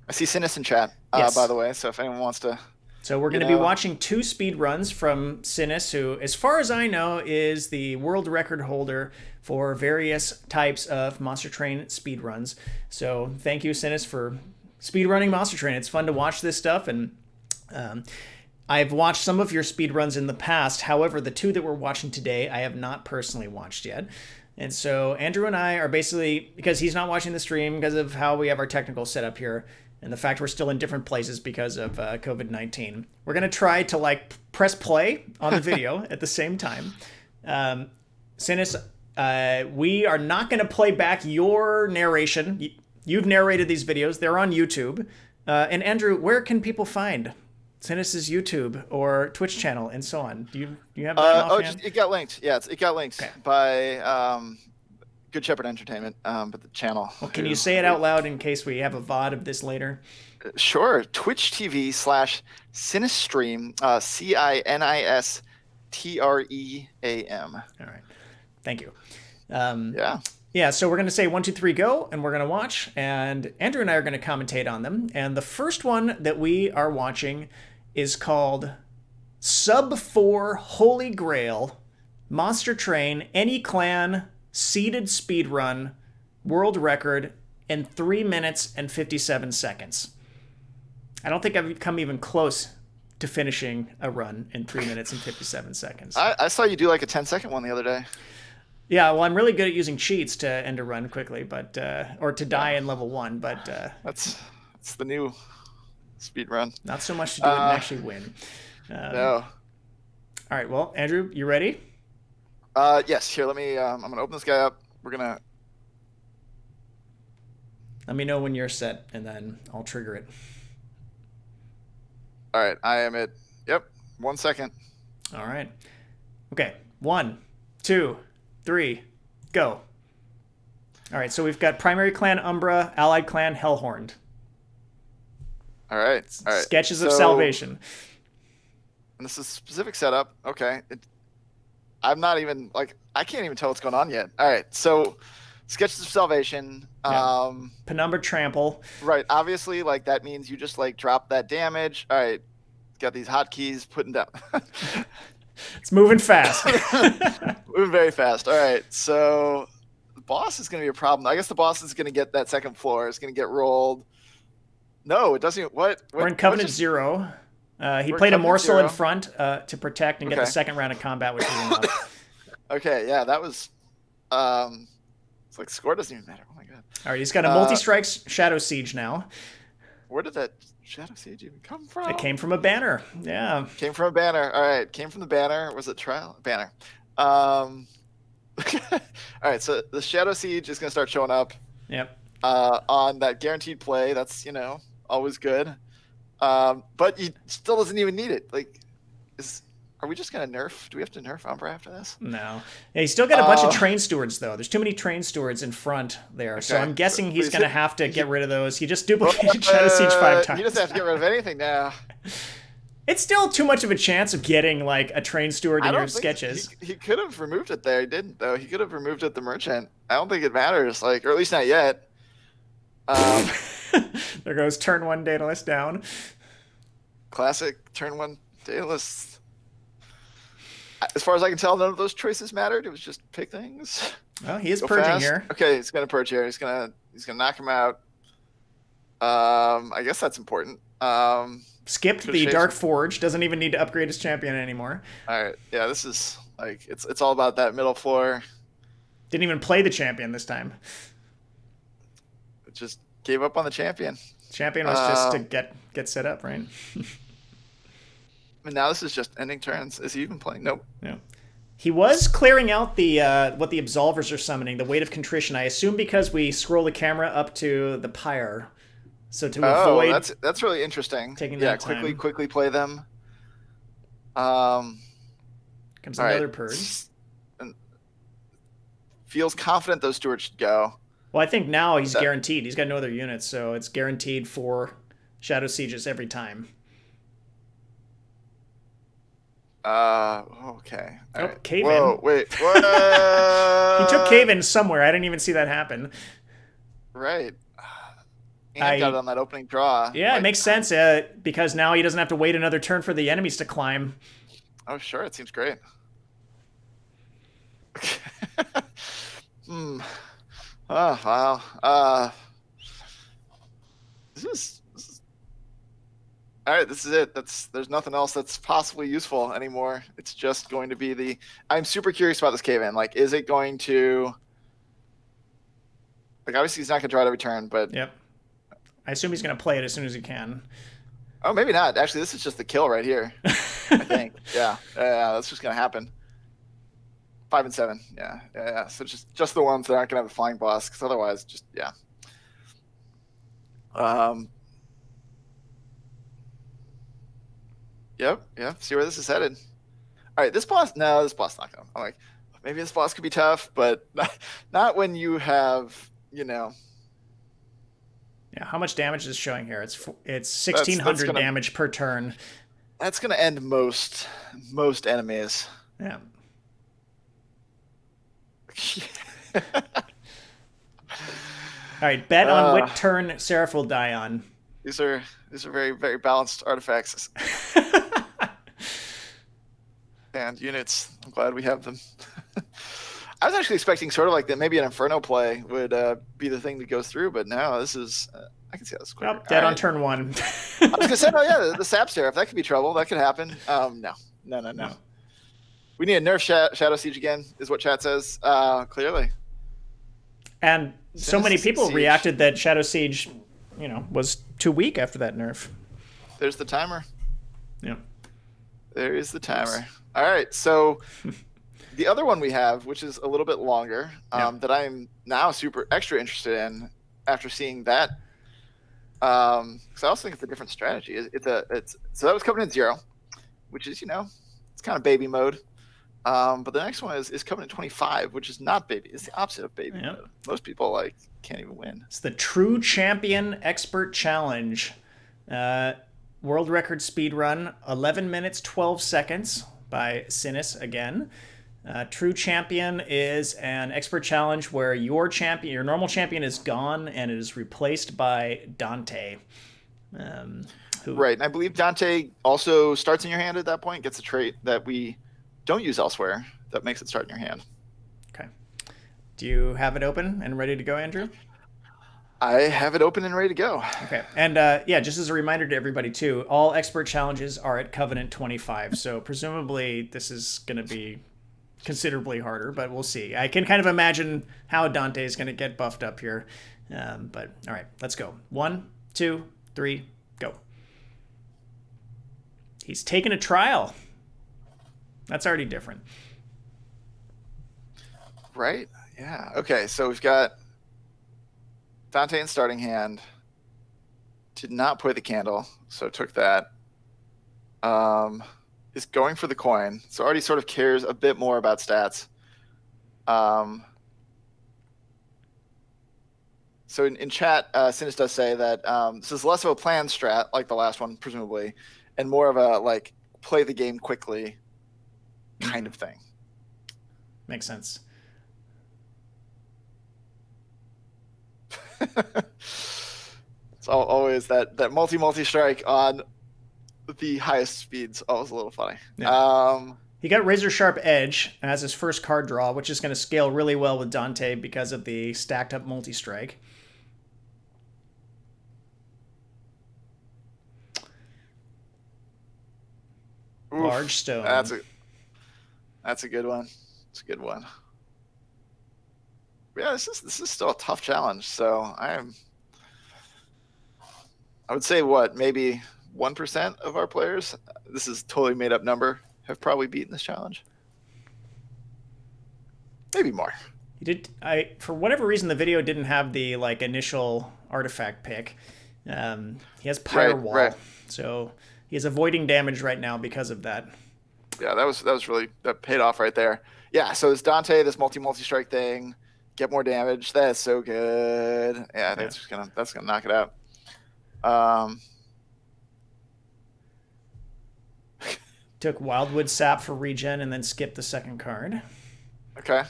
I see Sinus in chat, yes. By the way, so if anyone wants to... So we're going to be watching 2 speedruns from Sinus, who, as far as I know, is the world record holder for various types of Monster Train speedruns. So thank you, Sinus, for speedrunning Monster Train. It's fun to watch this stuff, and I've watched some of your speedruns in the past. However, the 2 that we're watching today, I have not personally watched yet. And so Andrew and I are basically, because he's not watching the stream because of how we have our technical setup here, and the fact we're still in different places because of COVID-19. We're going to try to like press play on the video at the same time. Sinus, we are not going to play back your narration. You've narrated these videos. They're on YouTube. And Andrew, where can people find Sinus's YouTube or Twitch channel and so on? Do you have that offhand? It got linked. Yeah, it got linked by... Good Shepherd Entertainment, but the channel. Well, can you say it out loud in case we have a VOD of this later? Sure. Twitch TV/Sinistream, CINISTREAM. All right. Thank you. Yeah, so we're going to say 1, 2, 3, go, and we're going to watch, and Andrew and I are going to commentate on them. And the first one that we are watching is called Sub 4 Holy Grail Monster Train Any Clan Seeded speedrun world record in 3 minutes and 57 seconds. I don't think I've come even close to finishing a run in 3 minutes and 57 seconds. I saw you do like a 10-second one the other day. Yeah, well, I'm really good at using cheats to end a run quickly, but or to die in level 1, but that's the new speed run. Not so much to do it and actually win. No. All right, well, Andrew, you ready? Yes, here, let me, I'm going to open this guy up. We're going to... Let me know when you're set, and then I'll trigger it. All right, I am at, 1 second. All right. Okay, 1, 2, 3, go. All right, so we've got Primary Clan Umbra, Allied Clan Hellhorned. All right. Sketches of Salvation. And this is specific setup. Okay. I'm not even like I can't even tell what's going on yet. All right, so Sketches of Salvation. Penumbra Trample. Right, obviously, like that means you just like drop that damage. All right, got these hotkeys putting down. It's moving fast. Moving very fast. All right, so the boss is going to be a problem. I guess the boss is going to get that second floor. It's going to get rolled. No, it doesn't. What? We're in Covenant 0. He played a morsel in front to protect and get the second round of combat, which is enough. Okay, yeah, that was... it's like score doesn't even matter. Oh my god. All right, he's got a multi-strikes Shadow Siege now. Where did that Shadow Siege even come from? It came from a banner. Yeah. Came from a banner. All right, came from the banner. Was it trial? Banner. All right, so the Shadow Siege is going to start showing up. Yep. On that guaranteed play. That's, always good. But he still doesn't even need it. Like, are we just gonna nerf? Do we have to nerf Umbra after this? No. Yeah, he's still got a bunch of train stewards, though. There's too many train stewards in front there. So Okay. I'm guessing But he's going to have to get rid of those. He just duplicated Shadow Siege 5 times. He doesn't have to get rid of anything now. It's still too much of a chance of getting, like, a train steward in your sketches. He could have removed it there. He didn't, though. He could have removed it the merchant. I don't think it matters, like, or at least not yet. There goes turn 1 Daedalus down. Classic turn 1 Daedalus. As far as I can tell, none of those choices mattered. It was just pick things. Well, he is purging here. Okay, he's gonna purge here. He's gonna knock him out. I guess that's important. Skipped the Dark Forge. Doesn't even need to upgrade his champion anymore. All right, yeah, this is like it's all about that middle floor. Didn't even play the champion this time. It just gave up on the champion. Champion was just to get set up, right? And now this is just ending turns. Is he even playing? Nope. Yeah. He was clearing out the what the absolvers are summoning, the Weight of Contrition. I assume because we scroll the camera up to the pyre. So to avoid that's really interesting. Taking that time. quickly play them. Comes another purge. And feels confident those stewards should go. Well, I think now he's guaranteed. He's got no other units, so it's guaranteed 4 Shadow Sieges every time. Okay. All right. Cave Whoa, in. Wait, what? He took cave in somewhere. I didn't even see that happen. Right. And got it on that opening draw. Yeah, it makes sense because now he doesn't have to wait another turn for the enemies to climb. Oh, sure. It seems great. Oh, wow. This is all right. This is it. There's nothing else that's possibly useful anymore. It's just going to be I'm super curious about this cave-in. Like, is it going to? Like, obviously he's not going to try to return, but yep. I assume he's going to play it as soon as he can. Oh, maybe not. Actually, this is just the kill right here. I think. Yeah, that's just going to happen. 5 and 7. Yeah. So just the ones that aren't going to have a flying boss, because otherwise, just yeah. Yep. See where this is headed. All right, this boss. No, this boss not going. I'm like, maybe this boss could be tough, but not when you have, Yeah. How much damage is showing here? It's 1,600 damage per turn. That's going to end most enemies. Yeah. All right, bet on what turn Seraph will die on. These are very, very balanced artifacts. And units. I'm glad we have them. I was actually expecting sort of like that maybe an Inferno play would be the thing that goes through, but no, this is I can see how this is quicker. Nope, dead on turn 1. I was going to say, oh yeah, the Sap Seraph, that could be trouble. That could happen. No. We need a nerf Shadow Siege again, is what chat says, clearly. And so many people reacted that Shadow Siege, was too weak after that nerf. There's the timer. Yeah. There is the timer. All right, so the other one we have, which is a little bit longer, that I'm now extra interested in after seeing that. Because I also think it's a different strategy. So that was Covenant 0, which is, it's kind of baby mode. But the next one is Covenant 25, which is not baby. It's the opposite of baby mode. Most people can't even win. It's the True Champion Expert Challenge. World record speed run, 11 minutes, 12 seconds by Sinus again. True Champion is an expert challenge where your normal champion is gone and it is replaced by Dante. Right, and I believe Dante also starts in your hand at that point, gets a trait that we don't use elsewhere that makes it start in your hand. Okay. Do you have it open and ready to go, Andrew? I have it open and ready to go. Okay. And just as a reminder to everybody too, all expert challenges are at Covenant 25. So presumably this is going to be considerably harder, but we'll see. I can kind of imagine how Dante is going to get buffed up here. But all right, let's go. 1, 2, 3, go. He's taken a trial. That's already different. Right? Yeah. Okay, so we've got Dante in starting hand. Did not play the candle, so took that. Is going for the coin, so already sort of cares a bit more about stats. So in chat, Sinus does say that this is less of a planned strat, like the last one, presumably, and more of a, like, play the game quickly kind of thing. Makes sense. It's always that multi strike on the highest speeds. Always a little funny. Yeah. He got Razor Sharp Edge as his first card draw, which is going to scale really well with Dante because of the stacked up multi strike. Large stone. That's a good one. It's a good one. Yeah, this is still a tough challenge. So I would say maybe 1% of our players, this is a totally made up number, have probably beaten this challenge. Maybe more. He did. For whatever reason, the video didn't have the initial artifact pick. He has Pyre Wall, right. So he's avoiding damage right now because of that. Yeah, that paid off right there. Yeah, so it's Dante, this multi strike thing, get more damage. That's so good. Yeah, I think that's gonna knock it out. Took Wildwood Sap for regen and then skipped the second card. Okay.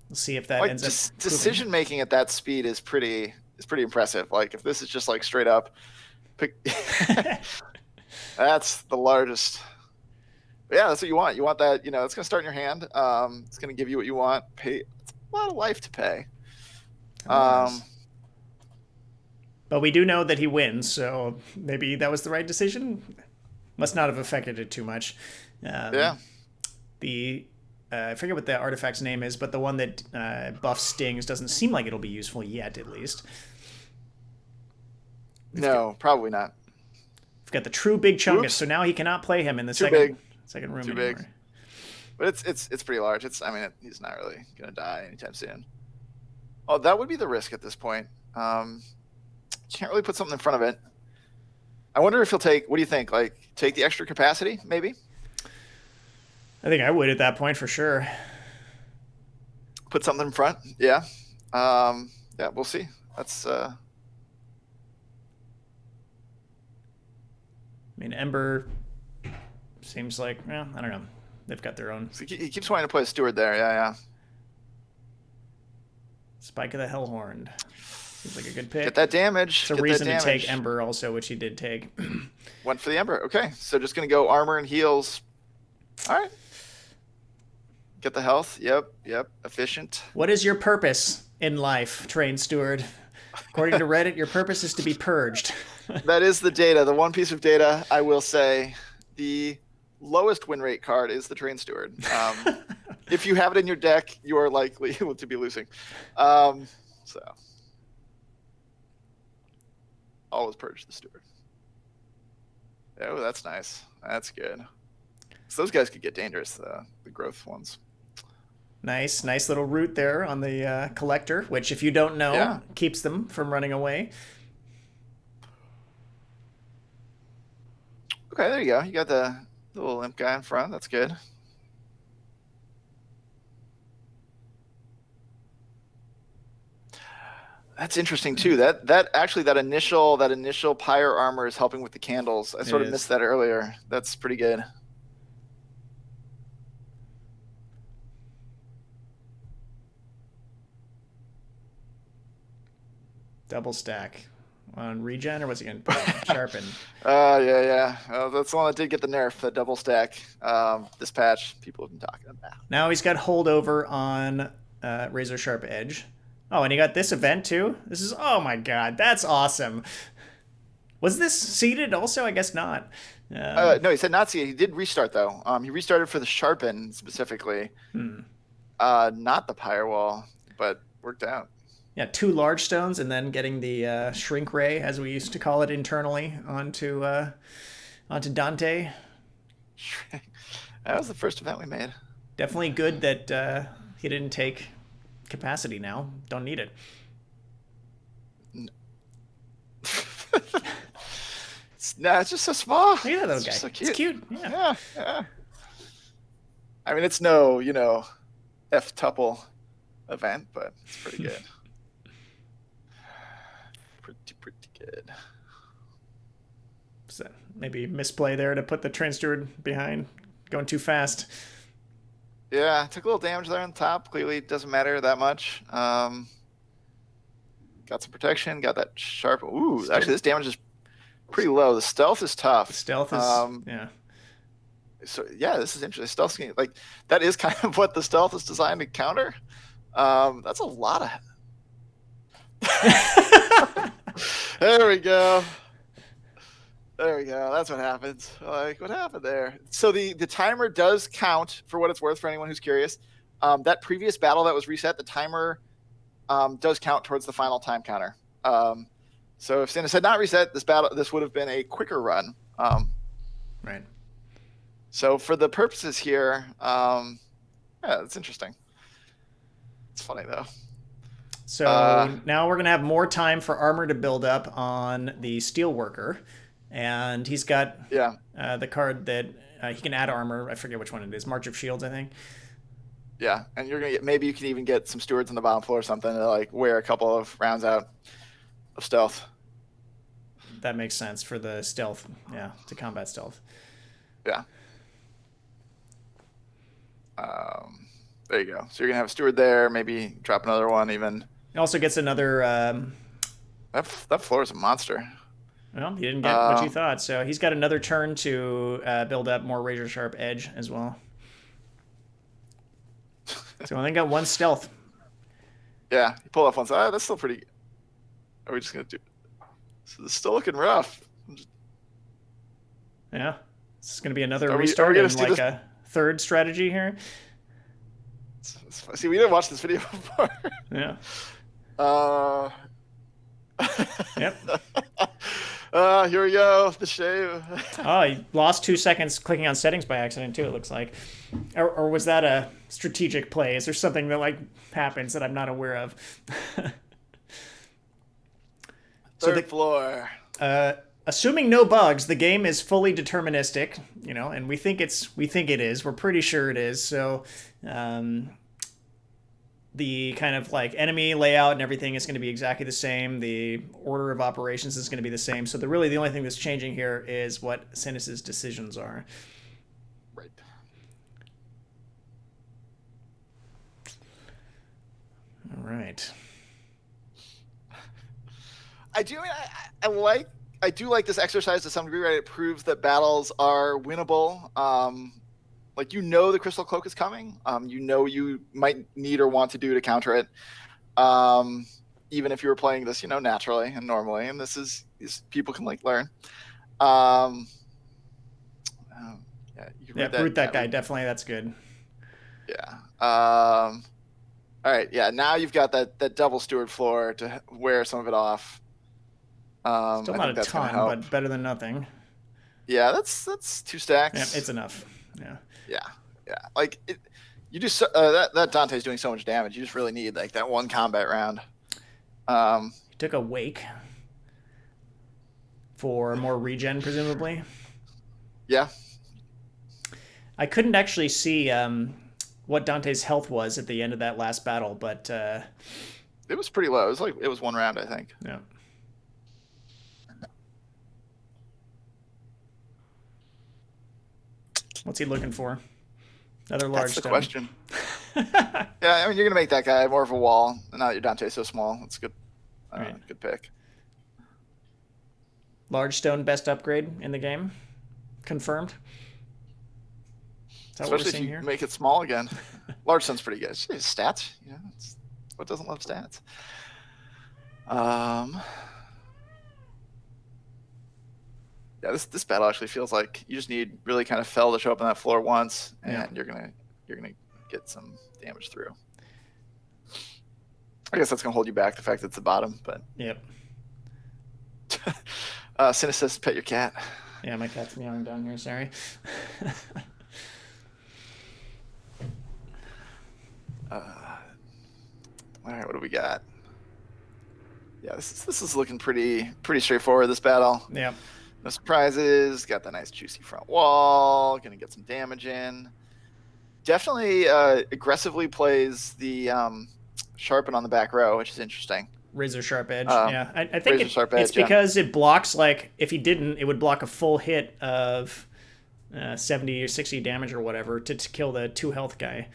We'll see if that ends up decision making at that speed is pretty impressive. Like, if this is just like straight up pick that's the largest. Yeah, that's what you want. You want that, it's gonna start in your hand. It's gonna give you what you want. It's a lot of life to pay. But we do know that he wins, so maybe that was the right decision. Must not have affected it too much. Yeah. I forget what the artifact's name is, but the one that buffs stings doesn't seem like it'll be useful yet, at least. Probably not. We've got the true Big Chungus, so now he cannot play him in the second room Too anymore. Big. But it's pretty large. He's not really gonna die anytime soon. Oh, that would be the risk at this point. Can't really put something in front of it. I wonder if he'll take. What do you think? Like, take the extra capacity, maybe? I think I would at that point for sure. Put something in front. Yeah. Yeah, we'll see. That's. Ember seems like, I don't know. They've got their own. So he keeps wanting to play a steward there. Yeah. Spike of the Hellhorned. Seems like a good pick. Get that damage. It's a reason to take Ember also, which he did take. Went for the Ember. Okay, so just going to go armor and heals. All right. Get the health. Yep. Efficient. What is your purpose in life, Train Steward? According to Reddit, your purpose is to be purged. That is the data. The one piece of data, I will say, the lowest win rate card is the Train Steward. If you have it in your deck, you are likely to be losing. So always purge the Steward. Oh, that's nice. That's good. So those guys could get dangerous, the growth ones. Nice little route there on the collector, which, if you don't know, keeps them from running away. Okay, there you go. You got the little imp guy in front. That's good. That's interesting too. That initial pyre armor is helping with the candles. I sort of missed that earlier. That's pretty good. Double stack on regen, or was he going to sharpen? Yeah. That's the one that did get the nerf, the double stack. This patch, people have been talking about. Now he's got holdover on Razor Sharp Edge. Oh, and he got this event too. Oh my god, that's awesome. Was this seeded also? I guess not. No, he said not seeded. He did restart though. He restarted for the sharpen specifically. Not the pyre wall, but worked out. Yeah, 2 large stones, and then getting the shrink ray, as we used to call it internally, onto Dante. That was the first event we made. Definitely good that he didn't take capacity now. Don't need it. It's just so small. Look at that little It's guy. just so It's cute. cute. Yeah. Yeah. I mean, it's no, F-tuple event, but it's pretty good. Pretty good. So maybe misplay there to put the train steward behind, going too fast. Yeah, took a little damage there on top. Clearly, doesn't matter that much. Got some protection. Got that sharp. Ooh, Still, actually, this damage is pretty low. The stealth is tough. Stealth is yeah. So yeah, this is interesting. Stealth, like that is kind of what the stealth is designed to counter. That's a lot of. There we go. That's what happens. Like, what happened there? So the timer does count for what it's worth for anyone who's curious. That previous battle that was reset, the timer does count towards the final time counter. So if Sandus had not reset this would have been a quicker run. Right. So for the purposes here, yeah, it's interesting. It's funny though. So now we're going to have more time for armor to build up on the Steelworker. And he's got the card that he can add armor. I forget which one it is. March of Shields, I think. Yeah, and you're going to get, maybe you can even get some stewards on the bottom floor or something to like wear a couple of rounds out of stealth. That makes sense for the stealth. Yeah, to combat stealth. Yeah. There you go. So you're going to have a steward there, maybe drop another one even. He also gets another... that floor is a monster. Well, you didn't get what you thought. So he's got another turn to build up more razor sharp edge as well. So I only got one stealth. Yeah, you pull off one side. That's still pretty. Are we just gonna do? So it's still looking rough. Yeah, this is gonna be another restart and like a third strategy here. See, we didn't watch this video before. Yeah. Yep. Here we go. The shave. Oh, he lost 2 seconds clicking on settings by accident too. It looks like, or was that a strategic play? Is there something that like happens that I'm not aware of? Third floor. Assuming no bugs, the game is fully deterministic, and we think it is. We're pretty sure it is. So, the kind of like enemy layout and everything is going to be exactly the same. The order of operations is going to be the same. So the only thing that's changing here is what Sinus's decisions are. Right. All right. I do like this exercise to some degree, right? It proves that battles are winnable. Like, the Crystal Cloak is coming. You might need or want to do to counter it. Even if you were playing this, naturally and normally. And these people can like learn. Yeah, you can root that guy. Definitely, that's good. Yeah. All right. Yeah. Now you've got that double steward floor to wear some of it off. Still not a ton, but better than nothing. Yeah, that's 2 stacks. Yeah, it's enough. Yeah. Yeah. Like you just that Dante's doing so much damage. You just really need like that one combat round. He took a wake for more regen, presumably. Yeah. I couldn't actually see what Dante's health was at the end of that last battle, but it was pretty low. It was 1 round, I think. Yeah. What's he looking for? Another large stone. That's the question. Yeah, I mean, you're going to make that guy more of a wall. Now that your Dante's so small, that's good. Right. Good pick. Large stone, best upgrade in the game. Confirmed. Is that Especially if you here? Make it small again. Large stone's pretty good. Stats, what doesn't love stats? Yeah, this battle actually feels like you just need really kind of Fell to show up on that floor once, and you're gonna get some damage through. I guess that's gonna hold you back, the fact that it's the bottom, but yep. Sinus says pet your cat. Yeah, my cat's meowing down here. Sorry. All right, what do we got? Yeah, this is looking pretty straightforward. This battle. Yeah. No surprises. Got the nice juicy front wall. Gonna get some damage in. Definitely aggressively plays the sharpen on the back row, which is interesting. Razor sharp edge. Um, Yeah, I think Razor sharp it's edge. Yeah. because it blocks, like, if he didn't, it would block a full hit of 70 or 60 damage or whatever to kill the 2 health guy.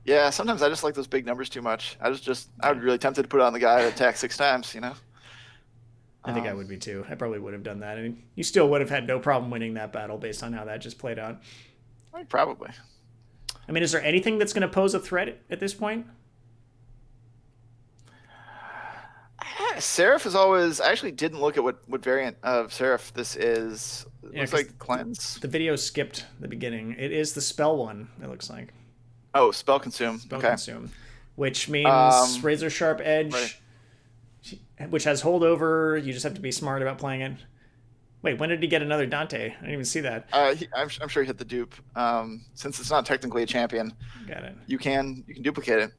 Yeah. Sometimes I just like those big numbers too much. I would be really tempted to put it on the guy that attacks 6 times. I think I would be too. I probably would have done that. I mean, you still would have had no problem winning that battle based on how that just played out. Probably. I mean, is there anything that's going to pose a threat at this point? Seraph is always. I actually didn't look at what variant of Seraph this is. It looks like cleanse. The video skipped the beginning. It is the spell one, it looks like. Oh, spell consume. Spell consume. Which means razor sharp edge, right. which has holdover. You just have to be smart about playing it. Wait, when did he get another Dante? I didn't even see that. I'm sure he hit the dupe. Since it's not technically a champion, got it. You can duplicate it.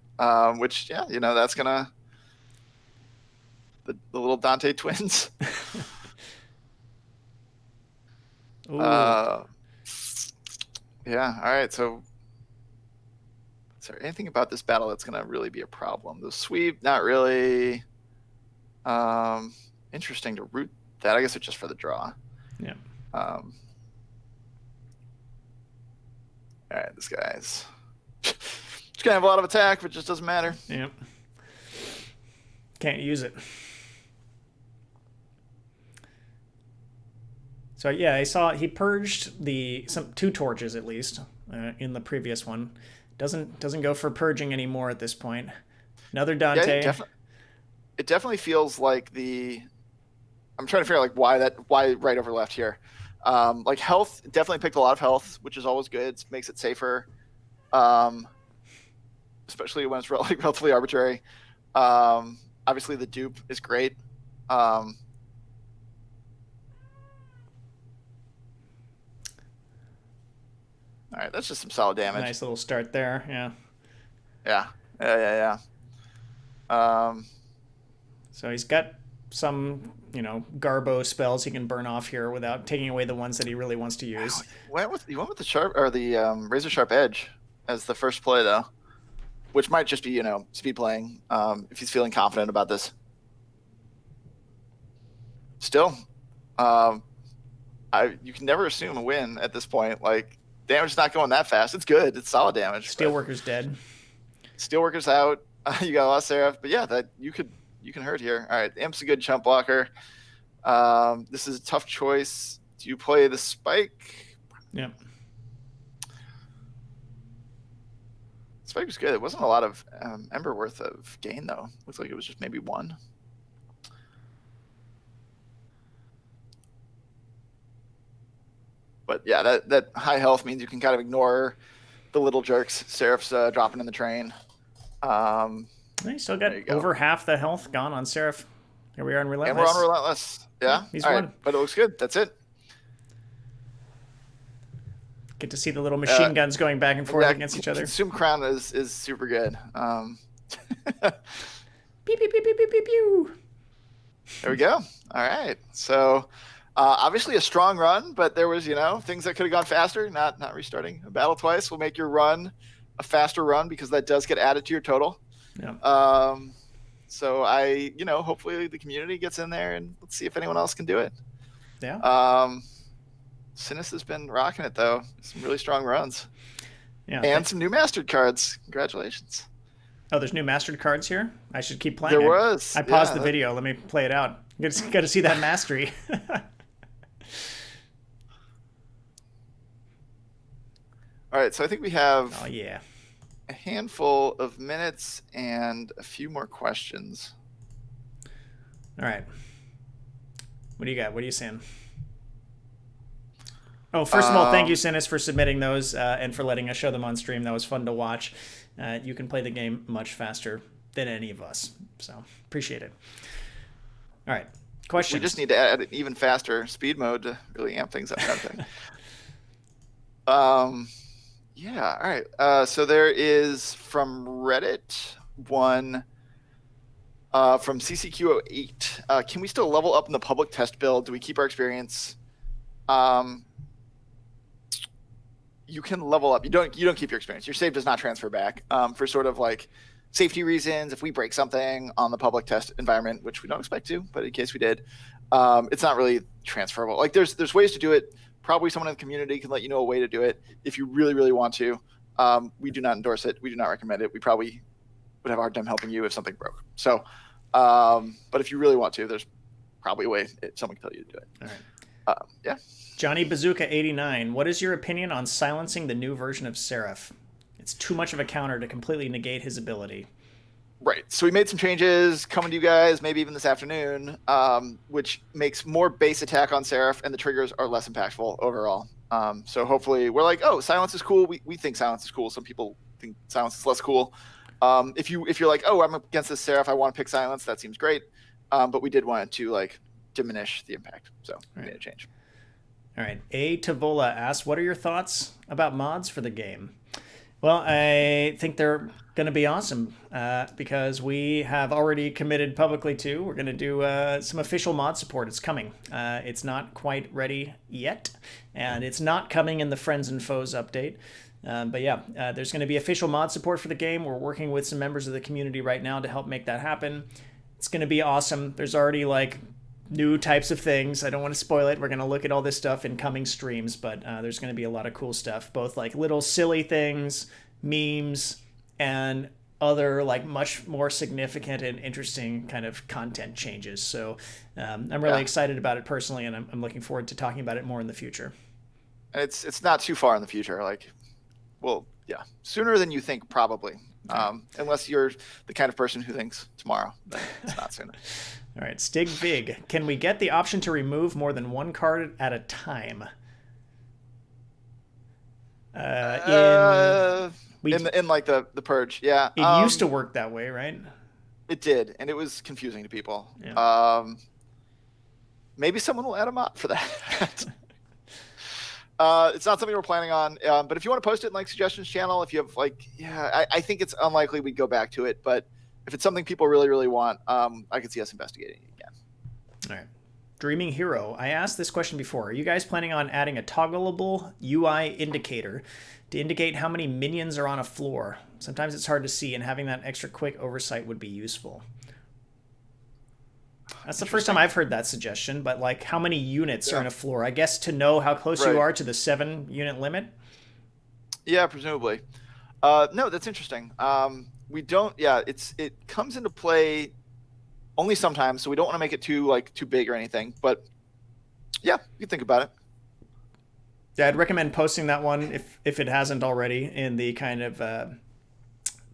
Which that's gonna the little Dante twins. Yeah. All right. So, is there anything about this battle that's gonna really be a problem? The sweep, not really. Interesting to root that. I guess it's just for the draw. Yeah. All right, this guy's just gonna have a lot of attack, but just doesn't matter. Yeah. Can't use it. So yeah, I saw he purged some 2 torches at least in the previous one. Doesn't go for purging anymore at this point. Another Dante. Yeah, it definitely feels like I'm trying to figure out why right over left here. Like health, definitely picked a lot of health, which is always good. It makes it safer, especially when it's relatively arbitrary. Obviously, the dupe is great. All right, that's just some solid damage. Nice little start there. Yeah. So he's got some, Garbo spells he can burn off here without taking away the ones that he really wants to use. You went with the sharp or the razor sharp edge as the first play though, which might just be speed playing if he's feeling confident about this. Still, you can never assume a win at this point. Like damage is not going that fast. It's good. It's solid damage. Steelworker's dead. Steelworker's out. You got a lot of Seraph, but yeah, that you can hurt here. All right, Imp's a good chump blocker. This is a tough choice. Do you play the spike? Yeah. Spike was good. It wasn't a lot of Ember worth of gain though. Looks like it was just maybe 1. But yeah, that high health means you can kind of ignore the little jerks. Seraph's dropping in the train. He still got over half the health gone on Seraph. Here we are in Relentless. And we're on Relentless. Yeah. He's all won. Right. But it looks good. That's it. Get to see the little machine guns going back and forth against each other. Consume Crown is super good. Pew, pew, pew, pew, pew, pew, pew. There we go. All right. So obviously a strong run, but there was, things that could have gone faster. Not restarting a battle twice will make your run a faster run because that does get added to your total. Yeah. So hopefully the community gets in there and let's see if anyone else can do it. Yeah. Sinus has been rocking it though. Some really strong runs. Yeah. And some new mastered cards. Congratulations. Oh, there's new mastered cards here? I should keep playing. There was. I paused the video. Let me play it out. Got to see that mastery. All right, so I think we have a handful of minutes and a few more questions. All right. What do you got? What are you saying? Oh, first of all, thank you, Sinus, for submitting those and for letting us show them on stream. That was fun to watch. You can play the game much faster than any of us, so appreciate it. All right, questions. We just need to add an even faster speed mode to really amp things up. Yeah, all right. So there is from Reddit one. From CCQ08, can we still level up in the public test build? Do we keep our experience? You can level up. You don't keep your experience. Your save does not transfer back for sort of like safety reasons. If we break something on the public test environment, which we don't expect to, but in case we did, it's not really transferable. Like there's ways to do it. Probably someone in the community can let you know a way to do it if you really, really want to. We do not endorse it. We do not recommend it. We probably would have a hard time helping you if something broke. So, but if you really want to, there's probably a way someone can tell you to do it. All right. Yeah. Johnny Bazooka 89, what is your opinion on silencing the new version of Seraph? It's too much of a counter to completely negate his ability. Right. So we made some changes coming to you guys, maybe even this afternoon, which makes more base attack on Seraph, and the triggers are less impactful overall. So hopefully we're like, oh, silence is cool. We think silence is cool. Some people think silence is less cool. If you're like, oh, I'm against this Seraph, I want to pick silence, that seems great. But we did want it to like diminish the impact. So we made a change. All right. A. Tavola asks, what are your thoughts about mods for the game? Well, I think they're going to be awesome because we have already committed publicly to. We're going to do some official mod support. It's coming. It's not quite ready yet, and it's not coming in the Friends and Foes update. But yeah, there's going to be official mod support for the game. We're working with some members of the community right now to help make that happen. It's going to be awesome. There's already like new types of things. I don't want to spoil it. We're going to look at all this stuff in coming streams, but there's going to be a lot of cool stuff, both like little silly things, memes, and other like much more significant and interesting kind of content changes. So I'm really excited about it personally, and I'm looking forward to talking about it more in the future. It's not too far in the future. Like, well, yeah, sooner than you think, probably. Unless you're the kind of person who thinks tomorrow, then it's not soon. All right, Stig Vig. Can we get the option to remove more than one card at a time? In like the purge, yeah. It used to work that way, right? It did, and it was confusing to people. Yeah. Maybe someone will add a mod for that. It's not something we're planning on, but if you want to post it in like suggestions channel, if you have like, I think it's unlikely we'd go back to it, but if it's something people really, really want, I could see us investigating it again. All right. Dreaming Hero. I asked this question before. Are you guys planning on adding a toggleable UI indicator to indicate how many minions are on a floor? Sometimes it's hard to see, and having that extra quick oversight would be useful. That's the first time I've heard that suggestion, but like how many units are in a floor? I guess to know how close you are to the 7-unit limit? Yeah, presumably. No, that's interesting. We don't, it comes into play only sometimes, so we don't want to make it too big or anything, but yeah, you can think about it. Yeah, I'd recommend posting that one if it hasn't already in the kind of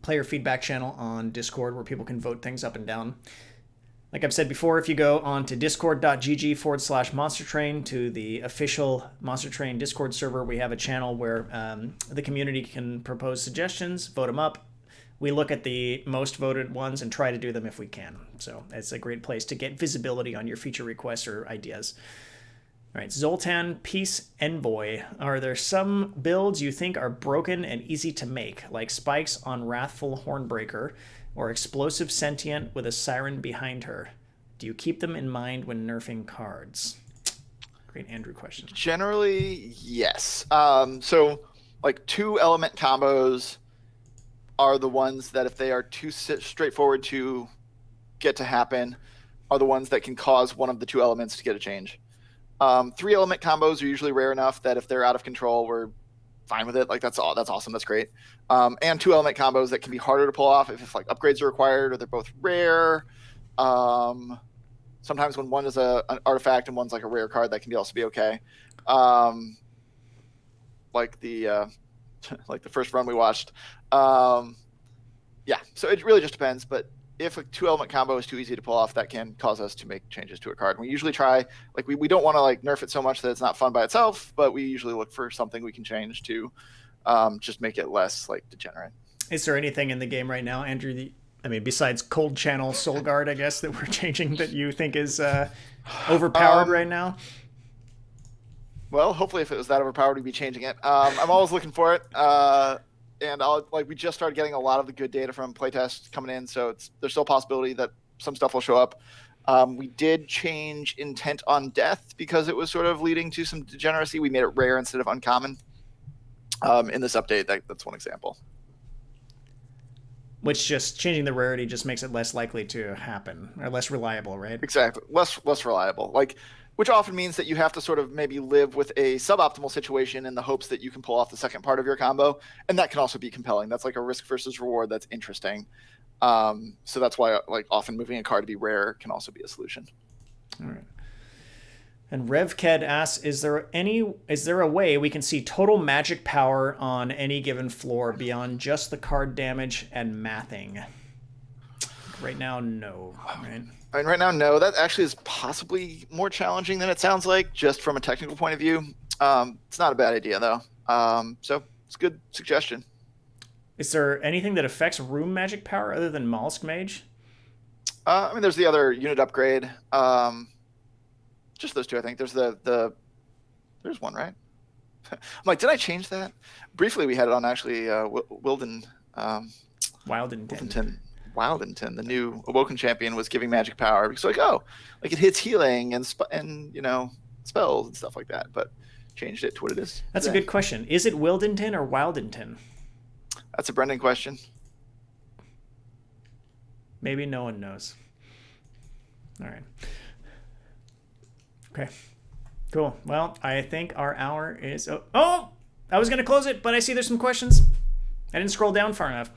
player feedback channel on Discord where people can vote things up and down. Like I've said before, if you go on to discord.gg/monstertrain to the official Monster Train Discord server, we have a channel where the community can propose suggestions, vote them up. We look at the most voted ones and try to do them if we can. So it's a great place to get visibility on your feature requests or ideas. All right, Zoltan Peace Envoy. Are there some builds you think are broken and easy to make, like spikes on Wrathful Hornbreaker, or explosive sentient with a siren behind her? Do you keep them in mind when nerfing cards? Great Andrew question. Generally, yes. So like 2-element combos are the ones that if they are too straightforward to get to happen are the ones that can cause one of the 2 elements to get a change. 3-element combos are usually rare enough that if they're out of control, we're fine with it. Like that's awesome. That's great. And 2-element combos that can be harder to pull off if like upgrades are required or they're both rare. Sometimes when one is an artifact and one's like a rare card, that can also be okay. Like the first run we watched. So it really just depends. But if a 2-element combo is too easy to pull off, that can cause us to make changes to a card. We usually try, like we don't want to like nerf it so much that it's not fun by itself, but we usually look for something we can change to just make it less like degenerate. Is there anything in the game right now, Andrew, besides Cold Channel Soul Guard, I guess, that we're changing that you think is overpowered right now? Well, hopefully if it was that overpowered, we'd be changing it. I'm always looking for it. And we just started getting a lot of the good data from playtests coming in, so there's still a possibility that some stuff will show up. We did change intent on death because it was sort of leading to some degeneracy. We made it rare instead of uncommon. In this update, that's one example. Which just changing the rarity just makes it less likely to happen, or less reliable, right? Exactly. Less reliable. Like, which often means that you have to sort of maybe live with a suboptimal situation in the hopes that you can pull off the second part of your combo. And that can also be compelling. That's like a risk versus reward that's interesting. So that's why like often moving a card to be rare can also be a solution. All right. And RevKed asks, is there a way we can see total magic power on any given floor beyond just the card damage and mathing? Right now, no. Right? I mean, right now, no. That actually is possibly more challenging than it sounds like, just from a technical point of view. It's not a bad idea, though. So it's a good suggestion. Is there anything that affects room magic power other than Mollusk Mage? I mean, there's the other unit upgrade. Just those two, I think. There's there's one, right? I'm like, did I change that? Briefly, we had it on actually Wildington. Wildington, the new Awoken champion, was giving magic power because like, oh, like it hits healing and spells and stuff like that. But changed it to what it is. That's today. A good question. Is it Wildington or Wildington? That's a Brendan question. Maybe no one knows. All right. Okay, cool. Well, I think our hour is... Oh, I was going to close it, but I see there's some questions. I didn't scroll down far enough.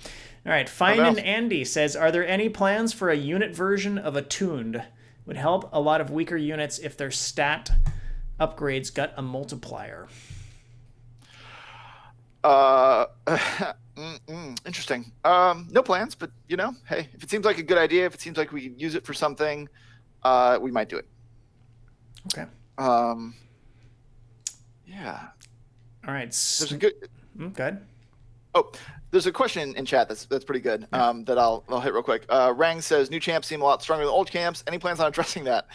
All right, Fine and Andy says, are there any plans for a unit version of Attuned? Would help a lot of weaker units if their stat upgrades got a multiplier. Interesting. No plans, but, hey, if it seems like a good idea, if it seems like we can use it for something, we might do it. Okay. Yeah. All right. There's a good. Good. Oh, there's a question in chat that's pretty good. That I'll hit real quick. Rang says new champs seem a lot stronger than old champs. Any plans on addressing that?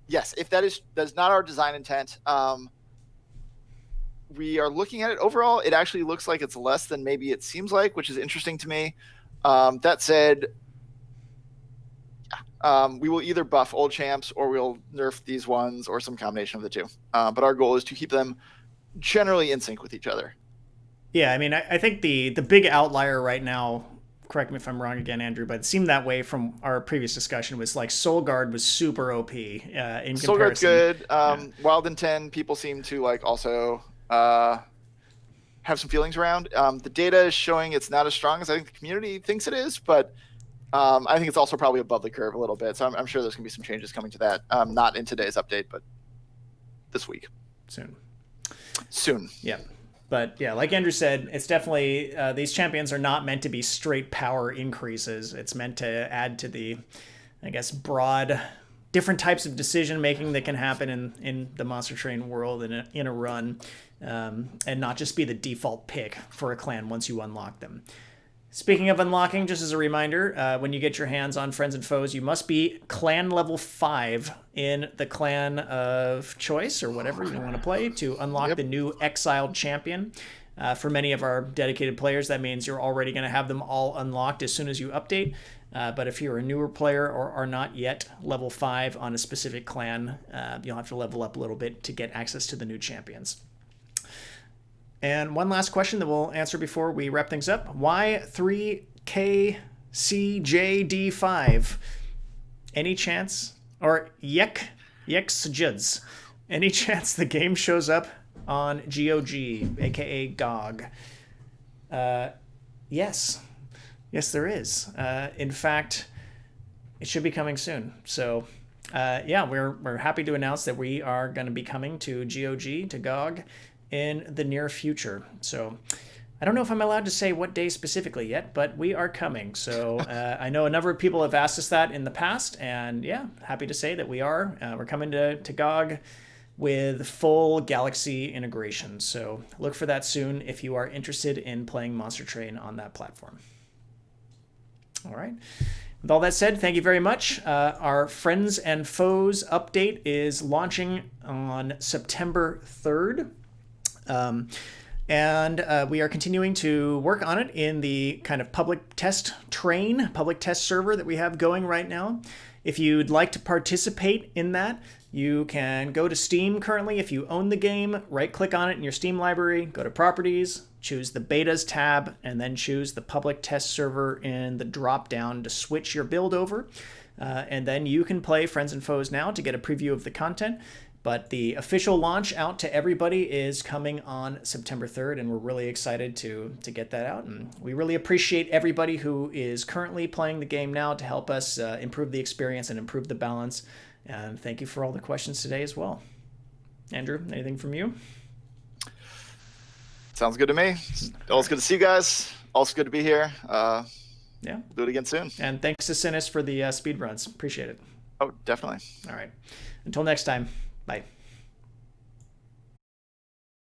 Yes. If that's not our design intent. We are looking at it overall. It actually looks like it's less than maybe it seems like, which is interesting to me. That said. We will either buff old champs or we'll nerf these ones or some combination of the two. But our goal is to keep them generally in sync with each other. Yeah, I mean, I think the big outlier right now, correct me if I'm wrong again, Andrew, but it seemed that way from our previous discussion, was like Soul Guard was super OP in comparison. Soul Guard's good. Wildington, people seem to like also have some feelings around. The data is showing it's not as strong as I think the community thinks it is, but I think it's also probably above the curve a little bit. So I'm sure there's going to be some changes coming to that. Not in today's update, but this week. Soon. Yeah. But yeah, like Andrew said, it's definitely, these champions are not meant to be straight power increases. It's meant to add to the, I guess, broad, different types of decision making that can happen in the Monster Train world in a run, and not just be the default pick for a clan once you unlock them. Speaking of unlocking, just as a reminder, when you get your hands on Friends and Foes, you must be clan level 5 in the clan of choice or whatever you want to play to unlock the new exiled champion. For many of our dedicated players, that means you're already going to have them all unlocked as soon as you update. But if you're a newer player or are not yet level 5 on a specific clan, you'll have to level up a little bit to get access to the new champions. And one last question that we'll answer before we wrap things up. Why 3KCJD5? Any chance? Or Yexjuds? Any chance the game shows up on GOG, aka GOG? Yes. Yes, there is. In fact, it should be coming soon. So, yeah, we're happy to announce that we are going to be coming to GOG, to GOG, in the near future. So I don't know if I'm allowed to say what day specifically yet, but we are coming. So I know a number of people have asked us that in the past, and yeah, happy to say that we are. We're coming to GOG with full Galaxy integration. So look for that soon if you are interested in playing Monster Train on that platform. All right. With all that said, thank you very much. Our Friends and Foes update is launching on September 3rd. And we are continuing to work on it in the kind of public test server that we have going right now. If you'd like to participate in that, you can go to Steam currently. If you own the game, right-click on it in your Steam library, go to Properties, choose the Betas tab, and then choose the public test server in the drop-down to switch your build over. And then you can play Friends and Foes now to get a preview of the content. But the official launch out to everybody is coming on September 3rd, and we're really excited to get that out. And we really appreciate everybody who is currently playing the game now to help us improve the experience and improve the balance. And thank you for all the questions today as well. Andrew, anything from you? Sounds good to me. Always good to see you guys. Also good to be here. Yeah. We'll do it again soon. And thanks to Sinus for the speed runs. Appreciate it. Oh, definitely. All right. Until next time. Bye.